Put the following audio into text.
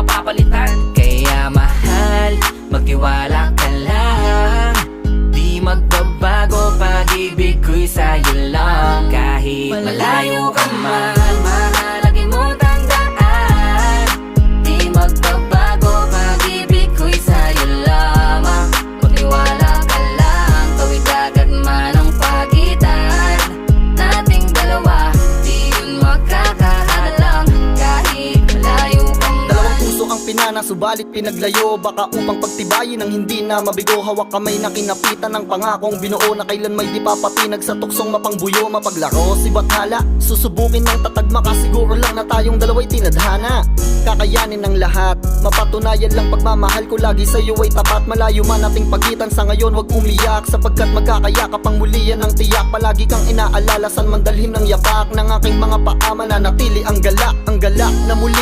mapapalitan. Kaya mahal, magtiwala ka lang. Di magbabago, pag-ibig ko'y sa'yo lang. Kahit malayo ka man, mahalagin mo tandaan. Di magbabago, pag-ibig ko'y sa'yo lamang. Magtiwala ka lang, tawid agad man ang pagitan nating dalawa, di yun magkakahalang. Kahit malayo ka man. Dalawang puso ang pinana, subalit pinaglayo. Baka upang pagtibayin ang hindi na mabigo. Hawak kamay na kinapitan ng pangakong binuo, na kailan may di papatinag sa tuksong mapangbuyo. Mapaglaro si Bathala, susubukin ng tatag, makasiguro lang na tayong dalawa'y tinadhana. Kakayanin ng lahat, mapatunayan lang pagmamahal ko lagi sa'yo ay tapat. Malayo man ating pagitan sa ngayon, wag umiyak, sapagkat magkakayakap ang muli yan ang tiyak. Palagi kang inaalala, san man dalhin ng yapak ng aking mga paa, mananatili ang galak na muli